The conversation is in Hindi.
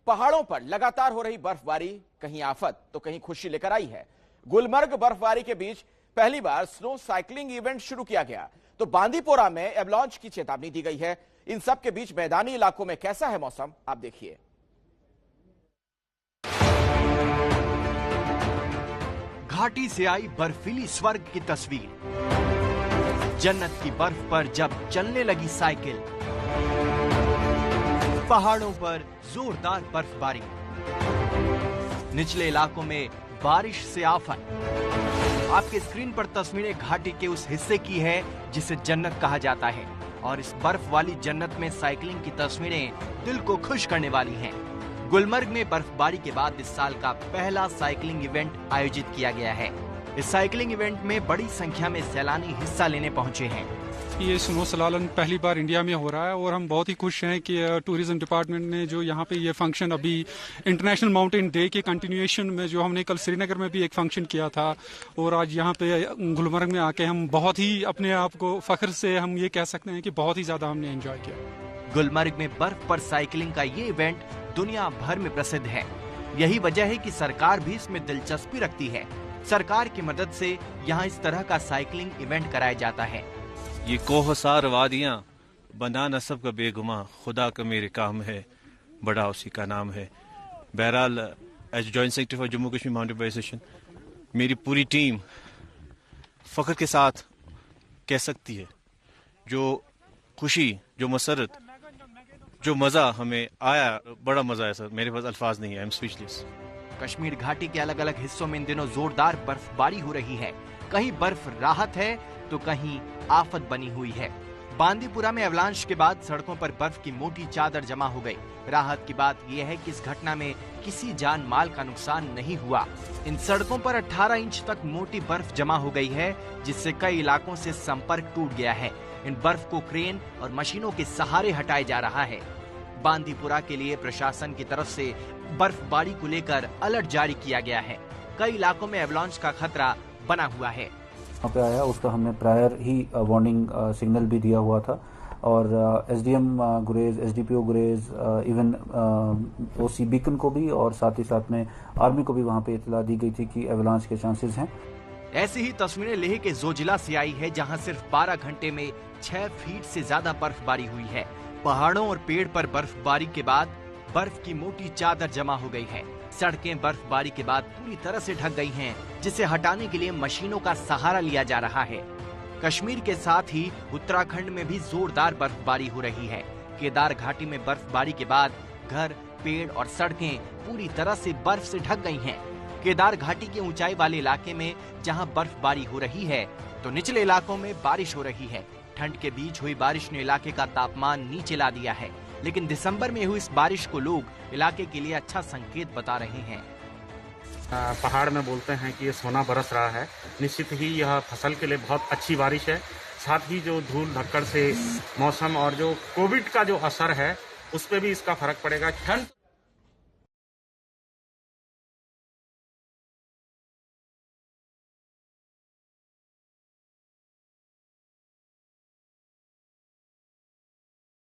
पहाड़ों पर लगातार हो रही बर्फबारी कहीं आफत तो कहीं खुशी लेकर आई है। गुलमर्ग बर्फबारी के बीच पहली बार स्नो साइकिलिंग इवेंट शुरू किया गया, तो बांदीपोरा में एवलांच की चेतावनी दी गई है। इन सब के बीच मैदानी इलाकों में कैसा है मौसम, आप देखिए। घाटी से आई बर्फीली स्वर्ग की तस्वीर। जन्नत की बर्फ पर जब चलने लगी साइकिल, पहाड़ों पर जोरदार बर्फबारी, निचले इलाकों में बारिश से आफत। आपके स्क्रीन पर तस्वीरें घाटी के उस हिस्से की है जिसे जन्नत कहा जाता है, और इस बर्फ वाली जन्नत में साइकिलिंग की तस्वीरें दिल को खुश करने वाली हैं। गुलमर्ग में बर्फबारी के बाद इस साल का पहला साइकिलिंग इवेंट आयोजित किया गया है। इस साइकिलिंग इवेंट में बड़ी संख्या में सैलानी हिस्सा लेने पहुंचे हैं। ये स्नो स्लालन पहली बार इंडिया में हो रहा है और हम बहुत ही खुश हैं कि टूरिज्म डिपार्टमेंट ने जो यहाँ पे ये फंक्शन अभी इंटरनेशनल माउंटेन डे के कंटिन्यूएशन में जो हमने कल श्रीनगर में भी एक फंक्शन किया था और आज यहाँ पे गुलमर्ग में आके हम बहुत ही अपने आप को फख्र से हम ये कह सकते हैं कि बहुत ही ज्यादा हमने एंजॉय किया। गुलमर्ग में बर्फ पर साइकिलिंग का ये इवेंट दुनिया भर में प्रसिद्ध है। यही वजह है कि सरकार भी इसमें दिलचस्पी रखती है। सरकार की मदद से यहाँ इस तरह का साइकिलिंग इवेंट कराया जाता है। ये कोहसार वादियाँ बना नसब का बेगुमा, खुदा का मेरे काम है, बड़ा उसी का नाम है। बहरहाल as joint secretary for Jammu Kashmir mountain bike association मेरी पूरी टीम फख्र के साथ कह सकती है, जो खुशी, जो मसरत, जो मजा हमें आया, बड़ा मजा आया सर। मेरे पास अल्फाज नहीं है, आई एम स्पीचलेस। कश्मीर घाटी के अलग अलग हिस्सों में इन दिनों जोरदार बर्फबारी हो रही है। कहीं बर्फ राहत है तो कहीं आफत बनी हुई है। बांदीपुरा में एवलांच के बाद सड़कों पर बर्फ की मोटी चादर जमा हो गई। राहत की बात यह है कि इस घटना में किसी जान माल का नुकसान नहीं हुआ। इन सड़कों पर 18 इंच तक मोटी बर्फ जमा हो गई है, जिससे कई इलाकों से संपर्क टूट गया है। इन बर्फ को क्रेन और मशीनों के सहारे हटाया जा रहा है। बांदीपुरा के लिए प्रशासन की तरफ से बर्फबारी को लेकर अलर्ट जारी किया गया है। कई इलाकों में एवलांच का खतरा बना हुआ है। यहाँ पे आया उसका हमने प्रायर ही वार्निंग सिग्नल भी दिया हुआ था, और एसडीएम गुरेज, एसडीपीओ गुरेज, इवन ओसी बीकन को भी और साथ ही साथ में आर्मी को भी वहाँ पे इतला दी गई थी कि एवलांच के चांसेस हैं। ऐसी ही तस्वीरें लेह के जोजिला से आई है, जहां सिर्फ 12 घंटे में 6 फीट से ज्यादा बर्फबारी हुई है। पहाड़ों और पेड़ पर बर्फबारी के बाद बर्फ की मोटी चादर जमा हो गई है। सड़कें बर्फबारी के बाद पूरी तरह से ढक गई हैं, जिसे हटाने के लिए मशीनों का सहारा लिया जा रहा है। कश्मीर के साथ ही उत्तराखंड में भी जोरदार बर्फबारी हो रही है। केदार घाटी में बर्फबारी के बाद घर, पेड़ और सड़कें पूरी तरह से बर्फ से ढक गई हैं। केदार घाटी के ऊंचाई वाले इलाके में जहां बर्फबारी हो रही है, तो निचले इलाकों में बारिश हो रही है। ठंड के बीच हुई बारिश ने इलाके का तापमान नीचे ला दिया है, लेकिन दिसंबर में हुई इस बारिश को लोग इलाके के लिए अच्छा संकेत बता रहे हैं। पहाड़ में बोलते हैं कि ये सोना बरस रहा है। निश्चित ही यह फसल के लिए बहुत अच्छी बारिश है। साथ ही जो धूल धक्कड़ से मौसम और जो कोविड का जो असर है, उस पर भी इसका फर्क पड़ेगा। ठंड